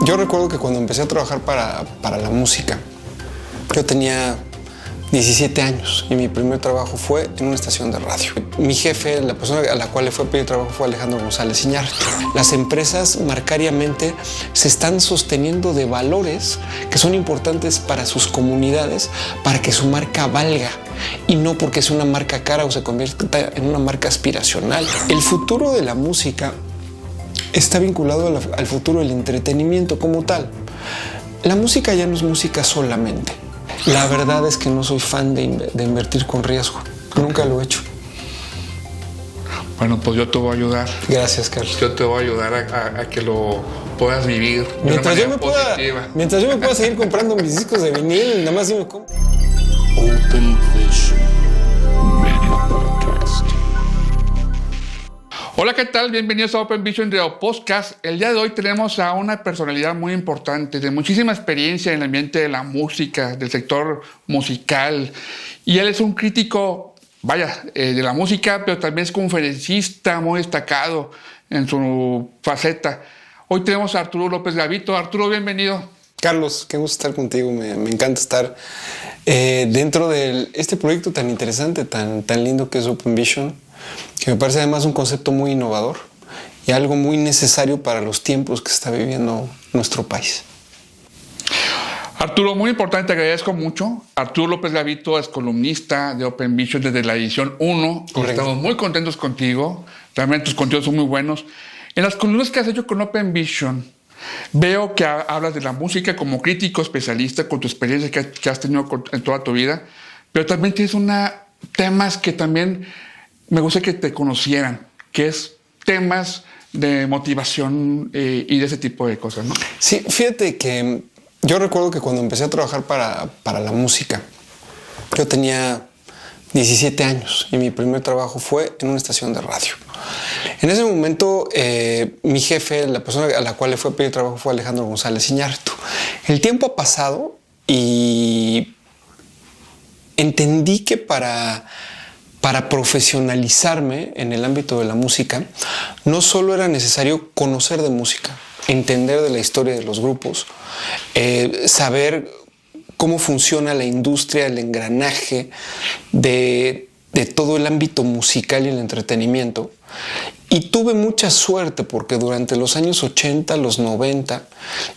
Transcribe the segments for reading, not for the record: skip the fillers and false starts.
Yo recuerdo que cuando empecé a trabajar para la música, yo tenía 17 años y mi primer trabajo fue en una estación de radio. Mi jefe, la persona a la cual le fue a pedir trabajo, fue Alejandro González Iñárritu. Las empresas marcariamente se están sosteniendo de valores que son importantes para sus comunidades, para que su marca valga y no porque es una marca cara o se convierta en una marca aspiracional. El futuro de la música está vinculado al futuro del entretenimiento como tal. La música ya no es música solamente. La verdad es que no soy fan de invertir con riesgo. Nunca lo he hecho. Bueno, pues yo te voy a ayudar. Gracias, Carlos. Yo te voy a ayudar a que lo puedas vivir mientras de yo manera positiva. Mientras yo me pueda seguir comprando mis discos de vinil, nada más dime cómo. Open Vision Media Podcast. Hola, ¿qué tal? Bienvenidos a Open Vision Radio Podcast. El día de hoy tenemos a una personalidad muy importante, de muchísima experiencia en el ambiente de la música, del sector musical. Y él es un crítico, de la música, pero también es conferencista muy destacado en su faceta. Hoy tenemos a Arturo López Gavito. Arturo, bienvenido. Carlos, qué gusto estar contigo. Me encanta estar dentro de este proyecto tan interesante, tan lindo que es Open Vision, que me parece además un concepto muy innovador y algo muy necesario para los tiempos que está viviendo nuestro país. Arturo, muy importante, te agradezco mucho. Arturo López Gavito es columnista de Open Vision desde la edición 1. Correcto. Estamos muy contentos contigo. Realmente tus contenidos son muy buenos. En las columnas que has hecho con Open Vision, veo que hablas de la música como crítico especialista con tu experiencia que has tenido en toda tu vida, pero también tienes temas que también me gusta que te conocieran, que es temas de motivación y de ese tipo de cosas, ¿no? Sí, fíjate que yo recuerdo que cuando empecé a trabajar para la música, yo tenía 17 años y mi primer trabajo fue en una estación de radio. En ese momento, mi jefe, la persona a la cual le fue a pedir trabajo, fue Alejandro González Iñárritu. El tiempo ha pasado y entendí que para profesionalizarme en el ámbito de la música, no solo era necesario conocer de música, entender de la historia de los grupos, saber cómo funciona la industria, el engranaje de todo el ámbito musical y el entretenimiento. Y tuve mucha suerte porque durante los años 80, los 90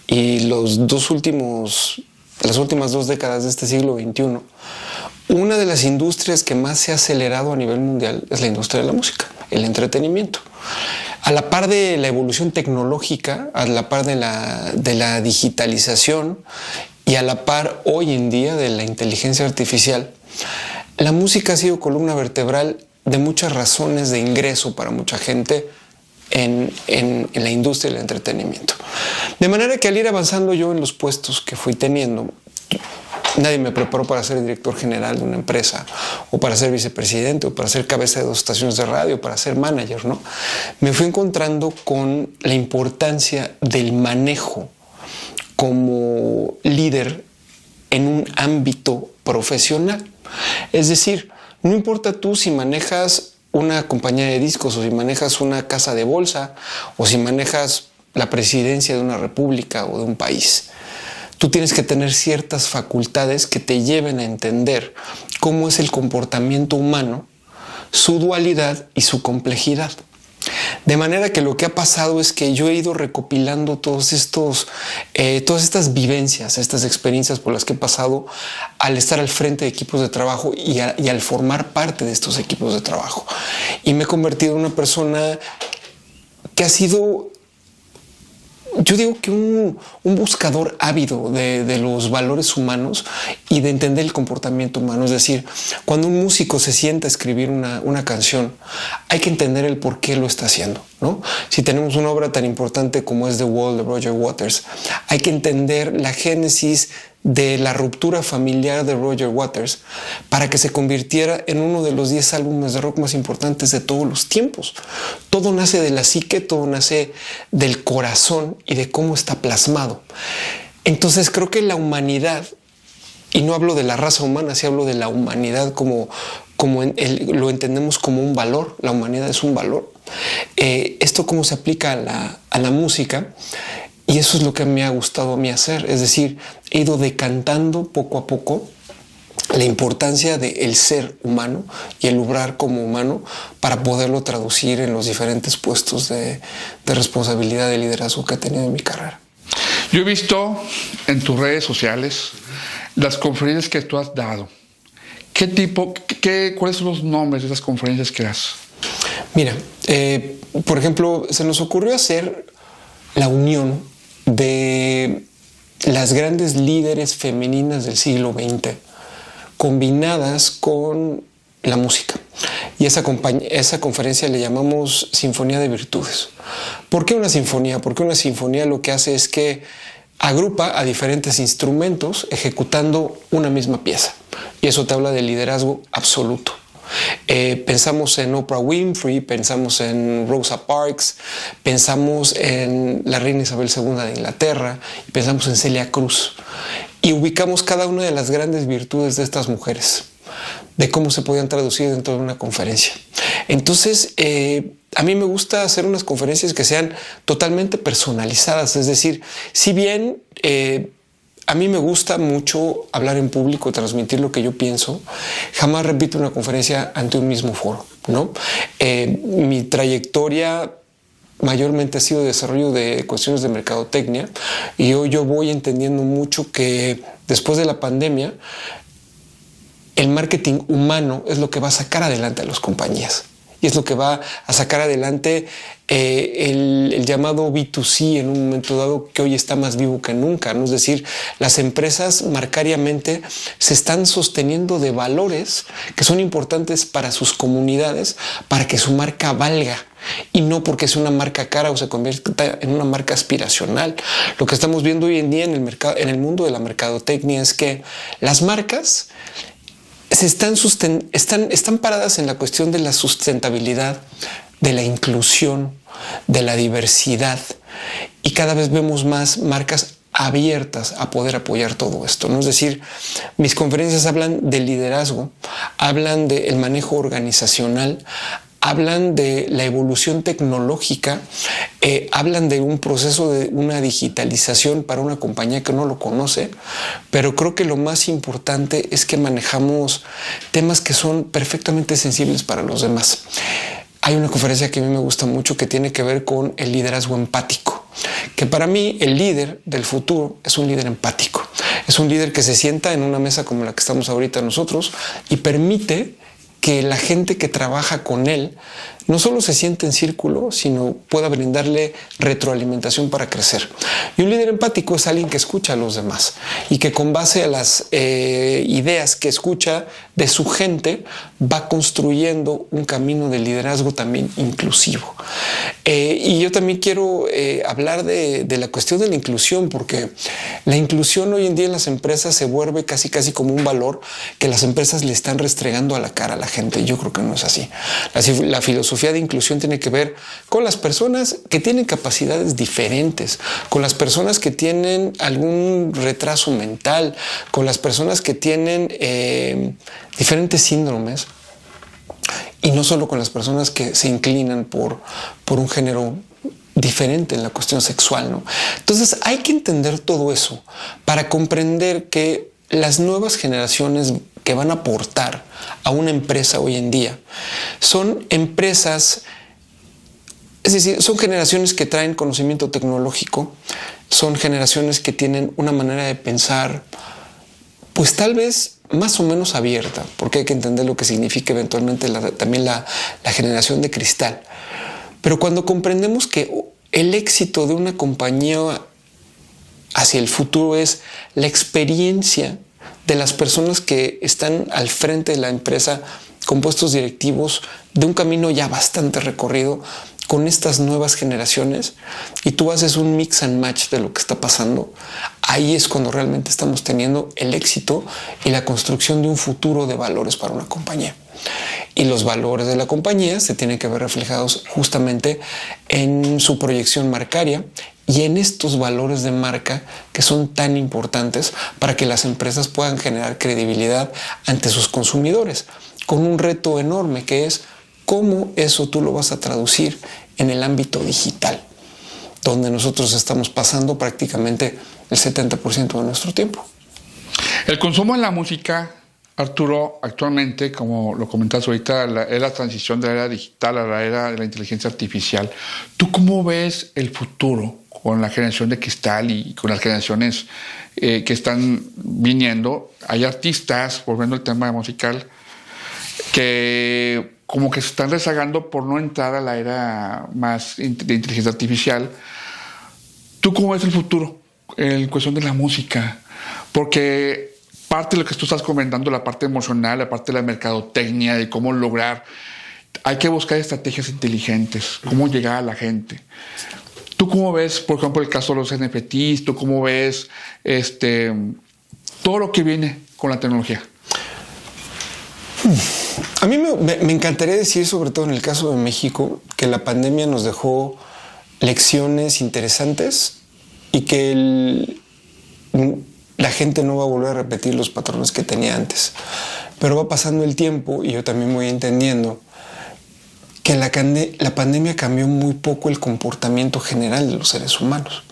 y las últimas 2 décadas de este siglo XXI, una de las industrias que más se ha acelerado a nivel mundial es la industria de la música, el entretenimiento. A la par de la evolución tecnológica, a la par de la digitalización y a la par hoy en día de la inteligencia artificial, la música ha sido columna vertebral de muchas razones de ingreso para mucha gente en la industria del entretenimiento. De manera que al ir avanzando yo en los puestos que fui teniendo, nadie me preparó para ser director general de una empresa o para ser vicepresidente o para ser cabeza de 2 estaciones de radio, para ser manager, ¿no? Me fui encontrando con la importancia del manejo como líder en un ámbito profesional. Es decir, no importa tú si manejas una compañía de discos o si manejas una casa de bolsa o si manejas la presidencia de una república o de un país. Tú tienes que tener ciertas facultades que te lleven a entender cómo es el comportamiento humano, su dualidad y su complejidad. De manera que lo que ha pasado es que yo he ido recopilando todas estas vivencias, estas experiencias por las que he pasado al estar al frente de equipos de trabajo y al formar parte de estos equipos de trabajo. Y me he convertido en una persona que ha sido, yo digo que un buscador ávido de los valores humanos y de entender el comportamiento humano. Es decir, cuando un músico se sienta a escribir una canción, hay que entender el por qué lo está haciendo, ¿no? Si tenemos una obra tan importante como es The Wall de Roger Waters, hay que entender la génesis de la ruptura familiar de Roger Waters para que se convirtiera en uno de los 10 álbumes de rock más importantes de todos los tiempos. Todo nace de la psique, todo nace del corazón y de cómo está plasmado. Entonces creo que la humanidad, y no hablo de la raza humana, sí hablo de la humanidad como lo entendemos como un valor. La humanidad es un valor. Esto cómo se aplica a la música. Y eso es lo que me ha gustado a mí hacer. Es decir, he ido decantando poco a poco la importancia del ser humano y el obrar como humano para poderlo traducir en los diferentes puestos de responsabilidad de liderazgo que he tenido en mi carrera. Yo he visto en tus redes sociales las conferencias que tú has dado. ¿Cuáles son los nombres de esas conferencias que das? Mira, por ejemplo, se nos ocurrió hacer la unión de las grandes líderes femeninas del siglo XX combinadas con la música. Y esa conferencia le llamamos Sinfonía de Virtudes. ¿Por qué una sinfonía? Porque una sinfonía lo que hace es que agrupa a diferentes instrumentos ejecutando una misma pieza. Y eso te habla de liderazgo absoluto. Pensamos en Oprah Winfrey, pensamos en Rosa Parks, pensamos en la reina Isabel II de Inglaterra, y pensamos en Celia Cruz. Y ubicamos cada una de las grandes virtudes de estas mujeres, de cómo se podían traducir dentro de una conferencia. Entonces, a mí me gusta hacer unas conferencias que sean totalmente personalizadas. Es decir, si bien a mí me gusta mucho hablar en público, transmitir lo que yo pienso, jamás repito una conferencia ante un mismo foro, ¿no? Mi trayectoria mayormente ha sido de desarrollo de cuestiones de mercadotecnia, y hoy yo voy entendiendo mucho que después de la pandemia el marketing humano es lo que va a sacar adelante a las compañías y es lo que va a sacar adelante el llamado B2C en un momento dado que hoy está más vivo que nunca, ¿no? Es decir, las empresas marcariamente se están sosteniendo de valores que son importantes para sus comunidades, para que su marca valga, y no porque sea una marca cara o se convierta en una marca aspiracional. Lo que estamos viendo hoy en día en el mundo de la mercadotecnia es que las marcas están paradas en la cuestión de la sustentabilidad, de la inclusión, de la diversidad, y cada vez vemos más marcas abiertas a poder apoyar todo esto, ¿no? Es decir, mis conferencias hablan de liderazgo, hablan del manejo organizacional, hablan de la evolución tecnológica, hablan de un proceso de una digitalización para una compañía que no lo conoce, pero creo que lo más importante es que manejamos temas que son perfectamente sensibles para los demás. Hay una conferencia que a mí me gusta mucho que tiene que ver con el liderazgo empático, que para mí el líder del futuro es un líder empático, es un líder que se sienta en una mesa como la que estamos ahorita nosotros y permite que la gente que trabaja con él no solo se siente en círculo, sino pueda brindarle retroalimentación para crecer. Y un líder empático es alguien que escucha a los demás y que con base a las ideas que escucha de su gente va construyendo un camino de liderazgo también inclusivo. Y yo también quiero hablar de la cuestión de la inclusión, porque la inclusión hoy en día en las empresas se vuelve casi como un valor que las empresas le están restregando a la cara a la gente. Yo creo que no es así. La filosofía de inclusión tiene que ver con las personas que tienen capacidades diferentes, con las personas que tienen algún retraso mental, con las personas que tienen diferentes síndromes, y no solo con las personas que se inclinan por un género diferente en la cuestión sexual, ¿no? Entonces hay que entender todo eso para comprender que las nuevas generaciones que van a aportar a una empresa hoy en día son empresas, es decir, son generaciones que traen conocimiento tecnológico, son generaciones que tienen una manera de pensar, pues tal vez más o menos abierta, porque hay que entender lo que significa eventualmente también la generación de cristal. Pero cuando comprendemos que el éxito de una compañía hacia el futuro es la experiencia de las personas que están al frente de la empresa con puestos directivos de un camino ya bastante recorrido con estas nuevas generaciones, y tú haces un mix and match de lo que está pasando, ahí es cuando realmente estamos teniendo el éxito y la construcción de un futuro de valores para una compañía. Y los valores de la compañía se tienen que ver reflejados justamente en su proyección marcaria y en estos valores de marca que son tan importantes para que las empresas puedan generar credibilidad ante sus consumidores, con un reto enorme que es cómo eso tú lo vas a traducir en el ámbito digital. donde nosotros estamos pasando prácticamente el 70% de nuestro tiempo. El consumo en la música, Arturo, actualmente, como lo comentas ahorita, es la transición de la era digital a la era de la inteligencia artificial. ¿Tú cómo ves el futuro con la generación de cristal y con las generaciones que están viniendo? Hay artistas, volviendo al tema musical, que como que se están rezagando por no entrar a la era más de inteligencia artificial. ¿Tú cómo ves el futuro en cuestión de la música? Porque parte de lo que tú estás comentando, la parte emocional, la parte de la mercadotecnia, de cómo lograr, hay que buscar estrategias inteligentes, cómo llegar a la gente. ¿Tú cómo ves, por ejemplo, el caso de los NFTs? ¿Tú cómo ves todo lo que viene con la tecnología? A mí me encantaría decir, sobre todo en el caso de México, que la pandemia nos dejó lecciones interesantes y que la gente no va a volver a repetir los patrones que tenía antes. Pero va pasando el tiempo y yo también voy entendiendo que la pandemia cambió muy poco el comportamiento general de los seres humanos.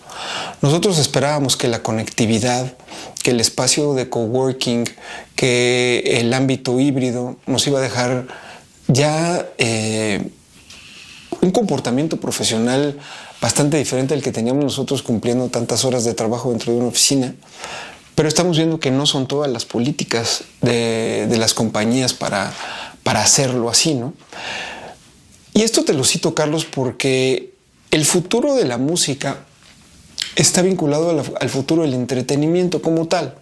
Nosotros esperábamos que la conectividad, que el espacio de coworking, que el ámbito híbrido nos iba a dejar ya un comportamiento profesional bastante diferente al que teníamos nosotros cumpliendo tantas horas de trabajo dentro de una oficina. Pero estamos viendo que no son todas las políticas de las compañías para hacerlo así, ¿no? Y esto te lo cito, Carlos, porque el futuro de la música está vinculado al futuro del entretenimiento como tal.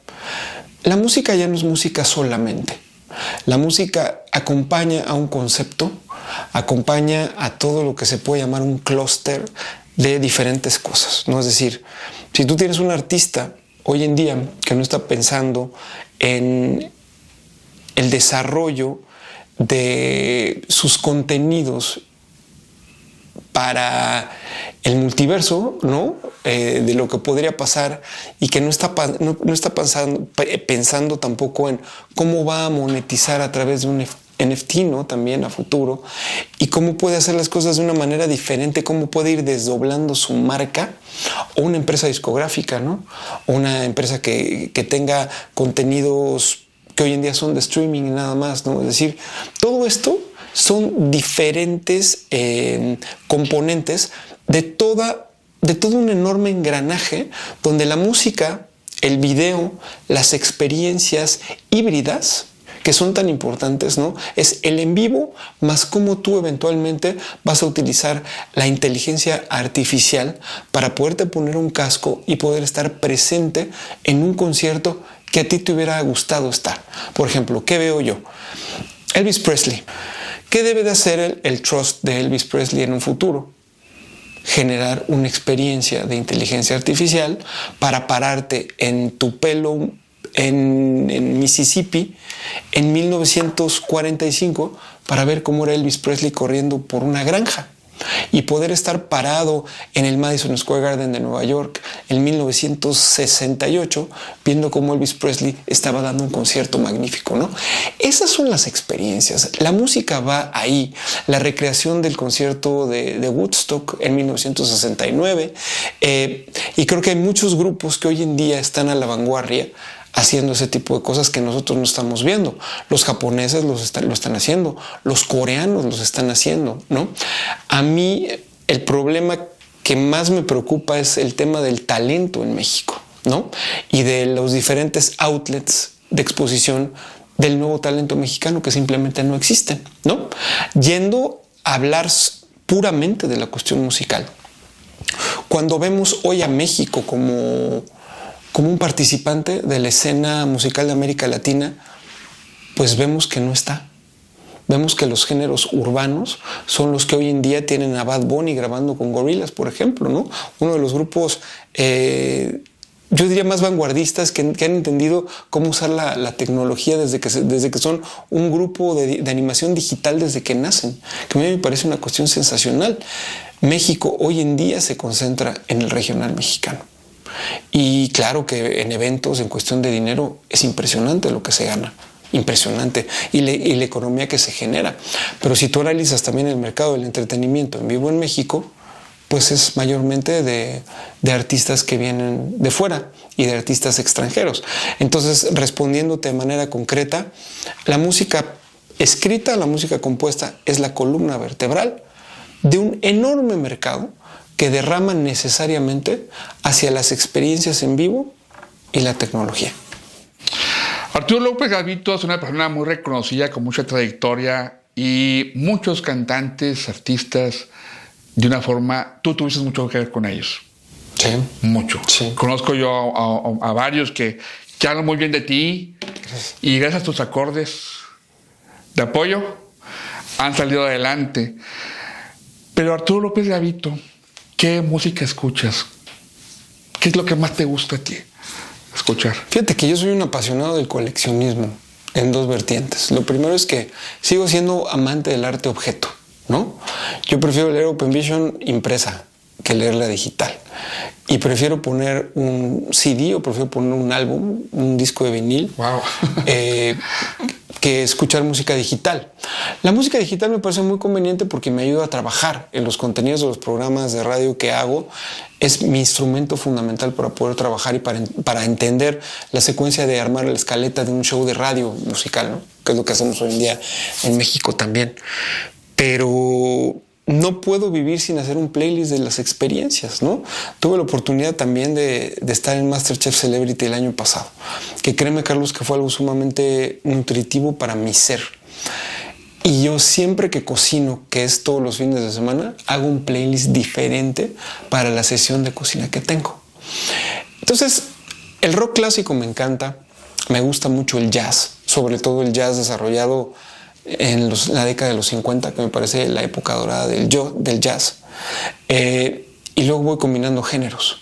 La música ya no es música solamente. La música acompaña a un concepto, acompaña a todo lo que se puede llamar un clúster de diferentes cosas, ¿no? Es decir, si tú tienes un artista hoy en día que no está pensando en el desarrollo de sus contenidos para el multiverso, ¿no? De lo que podría pasar y que no está pensando tampoco en cómo va a monetizar a través de un NFT, ¿no? También a futuro, y cómo puede hacer las cosas de una manera diferente, cómo puede ir desdoblando su marca, o una empresa discográfica, ¿no? O una empresa que tenga contenidos que hoy en día son de streaming y nada más, ¿no? Es decir, todo esto son diferentes componentes de todo un enorme engranaje donde la música, el video, las experiencias híbridas que son tan importantes, ¿no? Es el en vivo más cómo tú eventualmente vas a utilizar la inteligencia artificial para poderte poner un casco y poder estar presente en un concierto que a ti te hubiera gustado estar. Por ejemplo, ¿qué veo yo? Elvis Presley. ¿Qué debe de hacer el trust de Elvis Presley en un futuro? Generar una experiencia de inteligencia artificial para pararte en tu pelo en Mississippi en 1945 para ver cómo era Elvis Presley corriendo por una granja y poder estar parado en el Madison Square Garden de Nueva York en 1968 viendo cómo Elvis Presley estaba dando un concierto magnífico, ¿no? Esas son las experiencias. La música va ahí. La recreación del concierto de Woodstock en 1969 y creo que hay muchos grupos que hoy en día están a la vanguardia haciendo ese tipo de cosas que nosotros no estamos viendo. Los japoneses lo están haciendo, los coreanos los están haciendo, ¿no? A mí el problema que más me preocupa es el tema del talento en México, ¿no? Y de los diferentes outlets de exposición del nuevo talento mexicano que simplemente no existen, ¿no? Yendo a hablar puramente de la cuestión musical. Cuando vemos hoy a México como un participante de la escena musical de América Latina, pues vemos que no está. Vemos que los géneros urbanos son los que hoy en día tienen a Bad Bunny grabando con Gorillaz, por ejemplo, ¿no? Uno de los grupos, yo diría más vanguardistas que han entendido cómo usar la tecnología desde que son un grupo de animación digital desde que nacen, que a mí me parece una cuestión sensacional. México hoy en día se concentra en el regional mexicano. Y claro que en eventos, en cuestión de dinero, es impresionante lo que se gana. Impresionante. Y la economía que se genera. Pero si tú analizas también el mercado del entretenimiento en vivo en México, pues es mayormente de artistas que vienen de fuera y de artistas extranjeros. Entonces, respondiéndote de manera concreta, la música escrita, la música compuesta es la columna vertebral de un enorme mercado que derrama necesariamente hacia las experiencias en vivo y la tecnología. Arturo López Gavito es una persona muy reconocida, con mucha trayectoria, y muchos cantantes, artistas, de una forma, tú tuviste mucho que ver con ellos. Sí. Mucho. Sí. Conozco yo a varios que hablan muy bien de ti. Gracias. Y gracias a tus acordes de apoyo han salido adelante. Pero Arturo López Gavito, ¿qué música escuchas? ¿Qué es lo que más te gusta a ti escuchar? Fíjate que yo soy un apasionado del coleccionismo en dos vertientes. Lo primero es que sigo siendo amante del arte objeto, ¿no? Yo prefiero leer Open Vision impresa que leerla digital. Y prefiero poner un CD o prefiero poner un álbum, un disco de vinil, wow. Que escuchar música digital. La música digital me parece muy conveniente porque me ayuda a trabajar en los contenidos de los programas de radio que hago. Es mi instrumento fundamental para poder trabajar y para entender la secuencia de armar la escaleta de un show de radio musical, ¿no? Que es lo que hacemos hoy en día en México también. Pero no puedo vivir sin hacer un playlist de las experiencias, ¿no? Tuve la oportunidad también de estar en MasterChef Celebrity el año pasado, que créeme, Carlos, que fue algo sumamente nutritivo para mi ser. Y yo siempre que cocino, que es todos los fines de semana, hago un playlist diferente para la sesión de cocina que tengo. Entonces, el rock clásico me encanta, me gusta mucho el jazz, sobre todo el jazz desarrollado en la década de los 50, que me parece la época dorada del jazz. Y luego voy combinando géneros.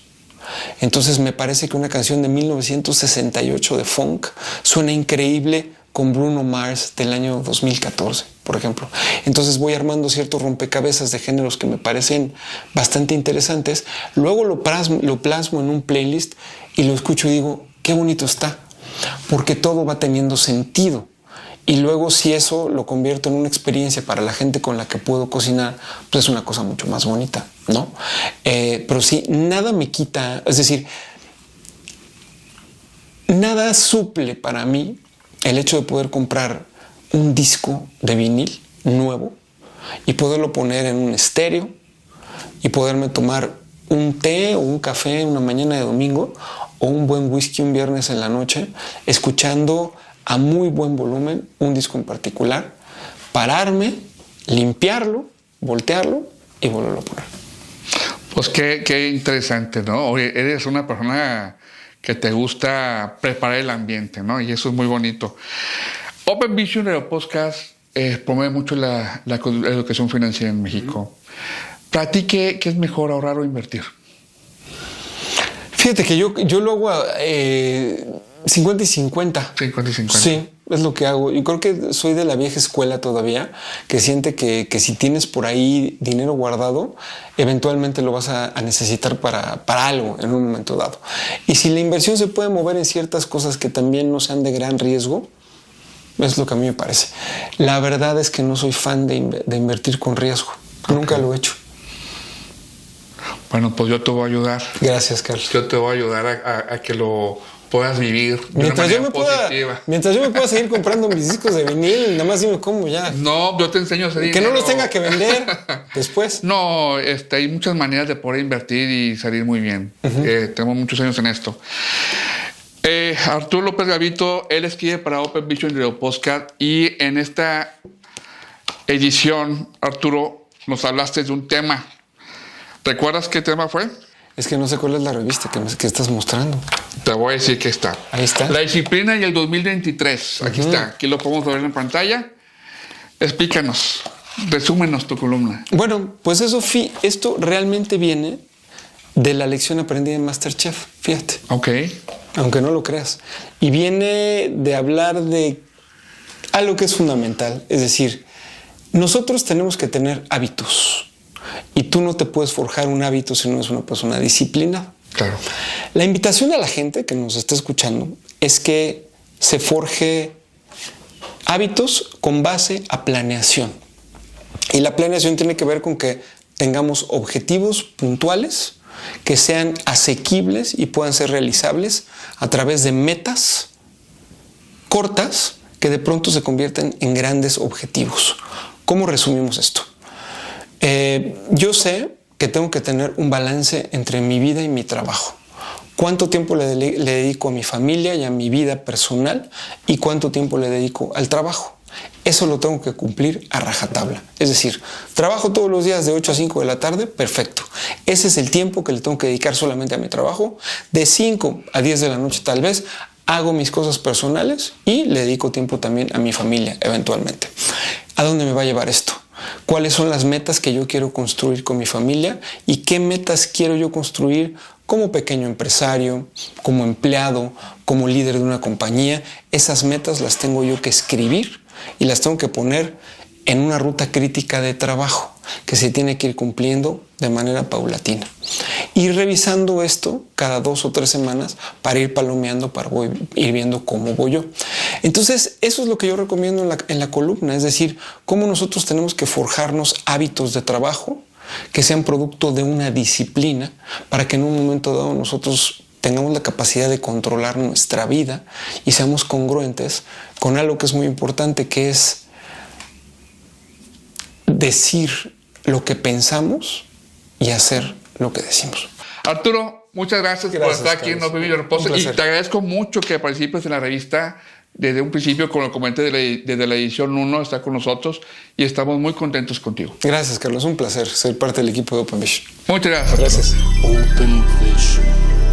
Entonces me parece que una canción de 1968 de funk suena increíble con Bruno Mars del año 2014, por ejemplo. Entonces voy armando ciertos rompecabezas de géneros que me parecen bastante interesantes. Luego lo plasmo en un playlist y lo escucho y digo, qué bonito está, porque todo va teniendo sentido. Y luego, si eso lo convierto en una experiencia para la gente con la que puedo cocinar, pues es una cosa mucho más bonita, ¿no? Pero sí, nada me quita, es decir, nada suple para mí el hecho de poder comprar un disco de vinil nuevo y poderlo poner en un estéreo y poderme tomar un té o un café una mañana de domingo o un buen whisky un viernes en la noche, escuchando a muy buen volumen un disco en particular, pararme, limpiarlo, voltearlo y volverlo a poner. Pues qué interesante, ¿no? Oye, eres una persona que te gusta preparar el ambiente, ¿no? Y eso es muy bonito. Open Vision Radio Podcast promueve mucho la educación financiera en México. ¿Para ti qué es mejor, ahorrar o invertir? Fíjate que yo lo hago 50 y 50. 50 y 50. Sí, es lo que hago. Yo creo que soy de la vieja escuela todavía, que siente que si tienes por ahí dinero guardado, eventualmente lo vas a necesitar para algo en un momento dado. Y si la inversión se puede mover en ciertas cosas que también no sean de gran riesgo, es lo que a mí me parece. La verdad es que no soy fan de invertir con riesgo. Okay. Nunca lo he hecho. Bueno, pues yo te voy a ayudar. Gracias, Carlos. Yo te voy a ayudar a que lo puedas vivir de una manera positiva. Mientras yo me pueda seguir comprando mis discos de vinil, nada más dime cómo ya. No, yo te enseño a hacer que dinero. No los tenga que vender después. No, hay muchas maneras de poder invertir y salir muy bien. Tenemos muchos años en esto. Arturo López Gavito, él escribe para Open Vision Radio Podcast, y en esta edición, Arturo, nos hablaste de un tema. ¿Recuerdas qué tema fue? Es que no sé cuál es la revista que estás mostrando. Te voy a decir que está. Ahí está. La disciplina y el 2023. Aquí está. Aquí lo podemos ver en pantalla. Explícanos. Resúmenos tu columna. Bueno, pues esto realmente viene de la lección aprendida en MasterChef. Fíjate. Ok. Aunque no lo creas. Y viene de hablar de algo que es fundamental. Es decir, nosotros tenemos que tener hábitos. Y tú no te puedes forjar un hábito si no eres una persona disciplinada. Claro. La invitación a la gente que nos está escuchando es que se forje hábitos con base a planeación. Y la planeación tiene que ver con que tengamos objetivos puntuales que sean asequibles y puedan ser realizables a través de metas cortas que de pronto se convierten en grandes objetivos. ¿Cómo resumimos esto? Yo sé que tengo que tener un balance entre mi vida y mi trabajo. ¿Cuánto tiempo le dedico a mi familia y a mi vida personal? ¿Y cuánto tiempo le dedico al trabajo? Eso lo tengo que cumplir a rajatabla. Es decir, trabajo todos los días de 8 a 5 de la tarde, perfecto. Ese es el tiempo que le tengo que dedicar solamente a mi trabajo. De 5 a 10 de la noche tal vez hago mis cosas personales y le dedico tiempo también a mi familia eventualmente. ¿A dónde me va a llevar esto? ¿Cuáles son las metas que yo quiero construir con mi familia? ¿Y qué metas quiero yo construir como pequeño empresario, como empleado, como líder de una compañía? Esas metas las tengo yo que escribir y las tengo que poner en una ruta crítica de trabajo que se tiene que ir cumpliendo de manera paulatina. Ir revisando esto cada 2 o 3 semanas para ir palomeando, para ir viendo cómo voy yo. Entonces, eso es lo que yo recomiendo en la columna, es decir, cómo nosotros tenemos que forjarnos hábitos de trabajo que sean producto de una disciplina para que en un momento dado nosotros tengamos la capacidad de controlar nuestra vida y seamos congruentes con algo que es muy importante, que es decir lo que pensamos y hacer lo que decimos. Arturo, muchas gracias por estar aquí en No Vive Reposo, y te agradezco mucho que participes en la revista desde un principio, como lo comenté, desde la edición 1, está con nosotros y estamos muy contentos contigo. Gracias, Carlos, un placer ser parte del equipo de Open Vision. Muchas gracias. Gracias. Open Vision.